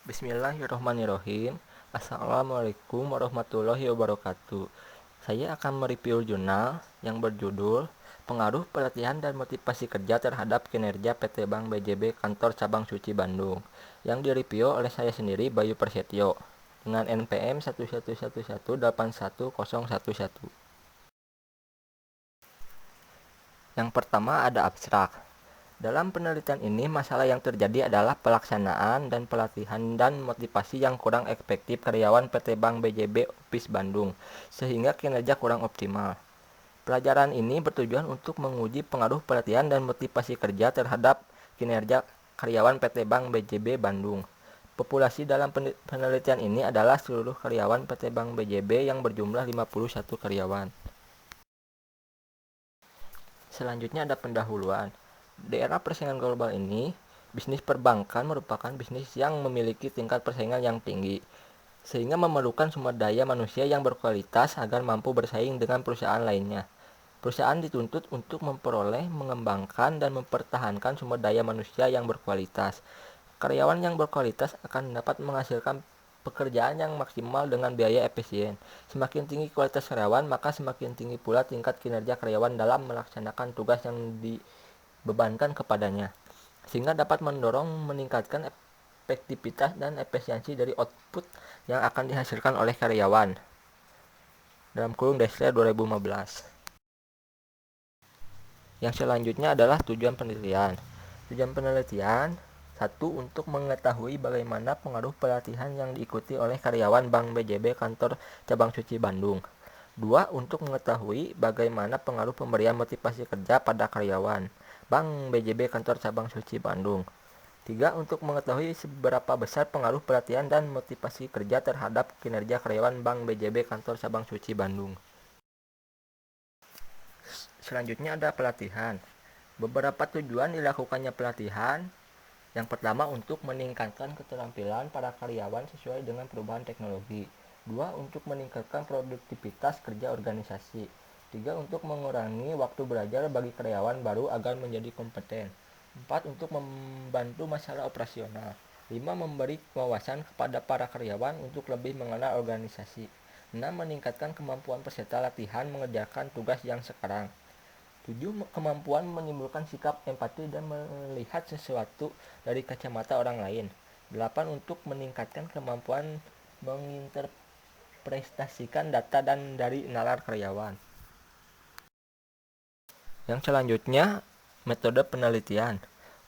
Bismillahirrahmanirrahim. Assalamualaikum warahmatullahi wabarakatuh. Saya akan mereview jurnal yang berjudul Pengaruh Pelatihan dan Motivasi Kerja Terhadap Kinerja PT Bank BJB Kantor Cabang Suci Bandung yang direview oleh saya sendiri, Bayu Persetio, dengan NPM 111181011. Yang pertama ada abstrak. Dalam penelitian ini, masalah yang terjadi adalah pelaksanaan dan pelatihan dan motivasi yang kurang efektif karyawan PT Bank BJB Office Bandung, sehingga kinerja kurang optimal. Pelajaran ini bertujuan untuk menguji pengaruh pelatihan dan motivasi kerja terhadap kinerja karyawan PT Bank BJB Bandung. Populasi dalam penelitian ini adalah seluruh karyawan PT Bank BJB yang berjumlah 51 karyawan. Selanjutnya ada pendahuluan. Di era persaingan global ini, bisnis perbankan merupakan bisnis yang memiliki tingkat persaingan yang tinggi, sehingga memerlukan sumber daya manusia yang berkualitas agar mampu bersaing dengan perusahaan lainnya. Perusahaan dituntut untuk memperoleh, mengembangkan, dan mempertahankan sumber daya manusia yang berkualitas. Karyawan yang berkualitas akan dapat menghasilkan pekerjaan yang maksimal dengan biaya efisien. Semakin tinggi kualitas karyawan, maka semakin tinggi pula tingkat kinerja karyawan dalam melaksanakan tugas yang dibebankan kepadanya, sehingga dapat mendorong meningkatkan efektivitas dan efisiensi dari output yang akan dihasilkan oleh karyawan. Dalam kurung Desler 2015. Yang selanjutnya adalah tujuan penelitian. Tujuan penelitian: satu, untuk mengetahui bagaimana pengaruh pelatihan yang diikuti oleh karyawan Bank BJB Kantor Cabang Suci Bandung. Dua, untuk mengetahui bagaimana pengaruh pemberian motivasi kerja pada karyawan Bank BJB Kantor Cabang Suci Bandung. Tiga, untuk mengetahui seberapa besar pengaruh pelatihan dan motivasi kerja terhadap kinerja karyawan Bank BJB Kantor Cabang Suci Bandung. Selanjutnya ada pelatihan. Beberapa tujuan dilakukannya pelatihan. Yang pertama, untuk meningkatkan keterampilan para karyawan sesuai dengan perubahan teknologi. Dua, untuk meningkatkan produktivitas kerja organisasi. Tiga, untuk mengurangi waktu belajar bagi karyawan baru agar menjadi kompeten. Empat, untuk membantu masalah operasional. Lima, memberi wawasan kepada para karyawan untuk lebih mengenal organisasi. Enam, meningkatkan kemampuan peserta latihan mengerjakan tugas yang sekarang. 7, kemampuan menimbulkan sikap empati dan melihat sesuatu dari kacamata orang lain. 8, untuk meningkatkan kemampuan menginterpretasikan data dan dari nalar karyawan. Yang selanjutnya, metode penelitian.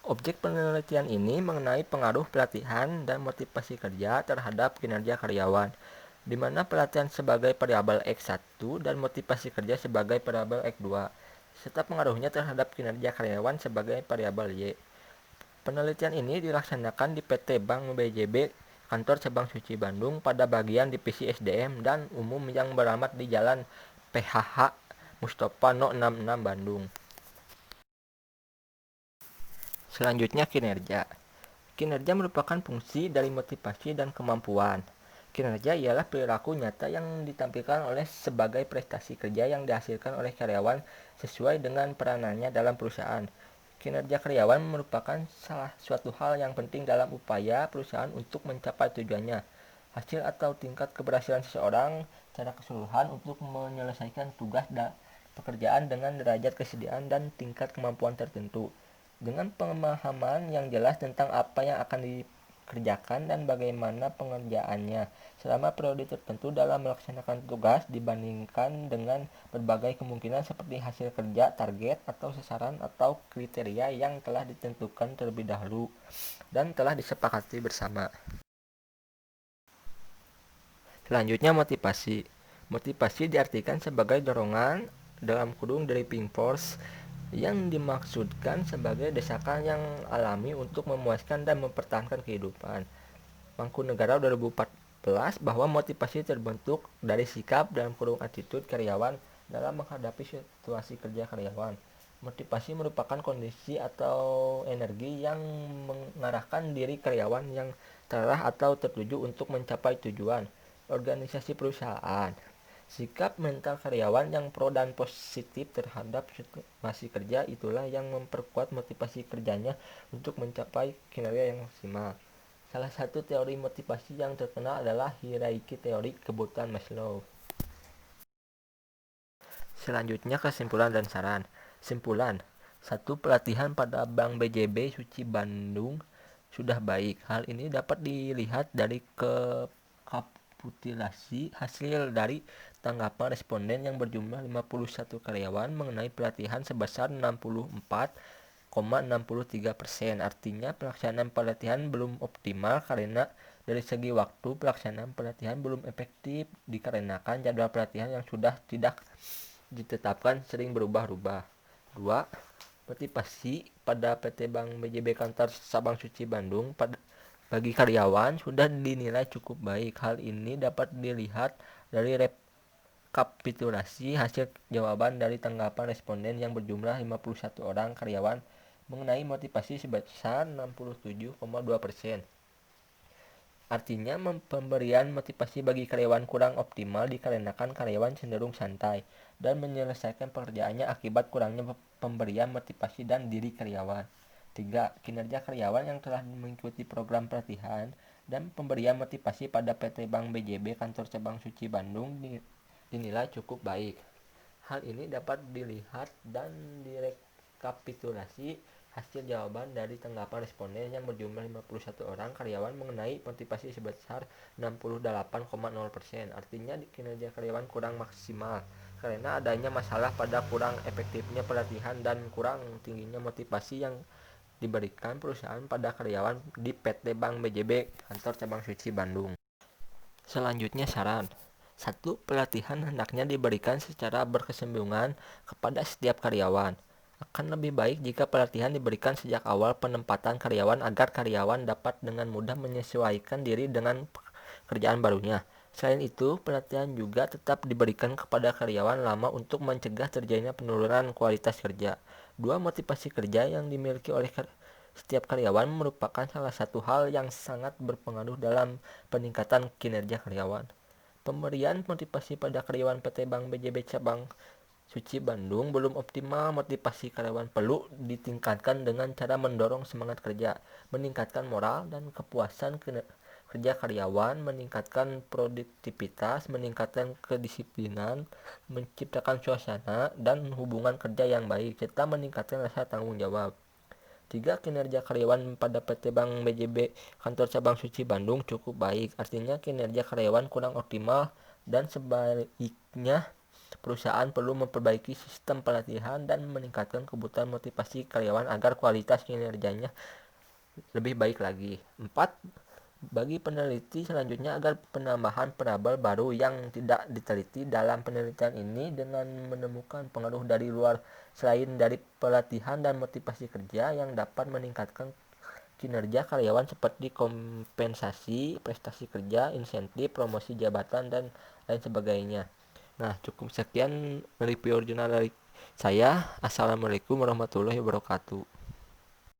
Objek penelitian ini mengenai pengaruh pelatihan dan motivasi kerja terhadap kinerja karyawan, di mana pelatihan sebagai variabel X1 dan motivasi kerja sebagai variabel X2, serta pengaruhnya terhadap kinerja karyawan sebagai variabel Y. Penelitian ini dilaksanakan di PT Bank BJB Kantor Cabang Suci Bandung pada bagian divisi SDM dan Umum yang beralamat di Jalan PHH Mustofa No 66 Bandung. Selanjutnya kinerja. Kinerja merupakan fungsi dari motivasi dan kemampuan. Kinerja ialah perilaku nyata yang ditampilkan oleh sebagai prestasi kerja yang dihasilkan oleh karyawan sesuai dengan peranannya dalam perusahaan. Kinerja karyawan merupakan salah suatu hal yang penting dalam upaya perusahaan untuk mencapai tujuannya. Hasil atau tingkat keberhasilan seseorang secara keseluruhan untuk menyelesaikan tugas dan pekerjaan dengan derajat kesediaan dan tingkat kemampuan tertentu. Dengan pemahaman yang jelas tentang apa yang akan dikerjakan dan bagaimana pengerjaannya selama periode tertentu dalam melaksanakan tugas dibandingkan dengan berbagai kemungkinan seperti hasil kerja, target atau sasaran atau kriteria yang telah ditentukan terlebih dahulu dan telah disepakati bersama. Selanjutnya motivasi. Motivasi diartikan sebagai dorongan dalam kurung driving force yang dimaksudkan sebagai desakan yang alami untuk memuaskan dan mempertahankan kehidupan. Mangkunegara 2014 bahwa motivasi terbentuk dari sikap dalam kurung attitude karyawan dalam menghadapi situasi kerja karyawan. Motivasi merupakan kondisi atau energi yang mengarahkan diri karyawan yang terarah atau tertuju untuk mencapai tujuan organisasi perusahaan. Sikap mental karyawan yang pro dan positif terhadap situasi kerja itulah yang memperkuat motivasi kerjanya untuk mencapai kinerja yang maksimal. Salah satu teori motivasi yang terkenal adalah hierarki teori kebutuhan Maslow. Selanjutnya kesimpulan dan saran. Simpulan. 1. Pelatihan pada Bank BJB Suci Bandung sudah baik. Hal ini dapat dilihat dari rekapitulasi hasil dari tanggapan responden yang berjumlah 51 karyawan mengenai pelatihan sebesar 64,63%. Artinya pelaksanaan pelatihan belum optimal karena dari segi waktu pelaksanaan pelatihan belum efektif dikarenakan jadwal pelatihan yang sudah tidak ditetapkan sering berubah-ubah. 2. Motivasi pada PT Bank BJB Kantor Cabang Suci Bandung bagi karyawan sudah dinilai cukup baik. Hal ini dapat dilihat dari rekapitulasi hasil jawaban dari tanggapan responden yang berjumlah 51 orang karyawan mengenai motivasi sebesar 67,2%. Artinya pemberian motivasi bagi karyawan kurang optimal dikarenakan karyawan cenderung santai dan menyelesaikan pekerjaannya akibat kurangnya pemberian motivasi dan diri karyawan. 3. Kinerja karyawan yang telah mengikuti program pelatihan dan pemberian motivasi pada PT Bank BJB Kantor Cabang Suci Bandung dinilai cukup baik. Hal ini dapat dilihat dan direkapitulasi hasil jawaban dari tanggapan responden yang berjumlah 51 orang karyawan mengenai motivasi sebesar 68,0%. Artinya kinerja karyawan kurang maksimal karena adanya masalah pada kurang efektifnya pelatihan dan kurang tingginya motivasi yang diberikan perusahaan pada karyawan di PT Bank BJB Kantor Cabang Suci Bandung. Selanjutnya saran. 1. Pelatihan hendaknya diberikan secara berkesinambungan kepada setiap karyawan. Akan lebih baik jika pelatihan diberikan sejak awal penempatan karyawan agar karyawan dapat dengan mudah menyesuaikan diri dengan pekerjaan barunya. Selain itu, pelatihan juga tetap diberikan kepada karyawan lama untuk mencegah terjadinya penurunan kualitas kerja. 2. Motivasi kerja yang dimiliki oleh setiap karyawan merupakan salah satu hal yang sangat berpengaruh dalam peningkatan kinerja karyawan. Pemberian motivasi pada karyawan PT Bank BJB Cabang Suci Bandung belum optimal. Motivasi karyawan perlu ditingkatkan dengan cara mendorong semangat kerja, meningkatkan moral dan kepuasan kerja karyawan, meningkatkan produktivitas, meningkatkan kedisiplinan, menciptakan suasana dan hubungan kerja yang baik, serta meningkatkan rasa tanggung jawab. 3. Kinerja karyawan pada PT Bank BJB Kantor Cabang Suci Bandung cukup baik. Artinya kinerja karyawan kurang optimal dan sebaliknya perusahaan perlu memperbaiki sistem pelatihan dan meningkatkan kebutuhan motivasi karyawan agar kualitas kinerjanya lebih baik lagi. 4. Bagi peneliti selanjutnya agar penambahan variabel baru yang tidak diteliti dalam penelitian ini dengan menemukan pengaruh dari luar selain dari pelatihan dan motivasi kerja yang dapat meningkatkan kinerja karyawan seperti kompensasi, prestasi kerja, insentif, promosi jabatan, dan lain sebagainya. Nah, cukup sekian review jurnal dari saya. Assalamualaikum warahmatullahi wabarakatuh.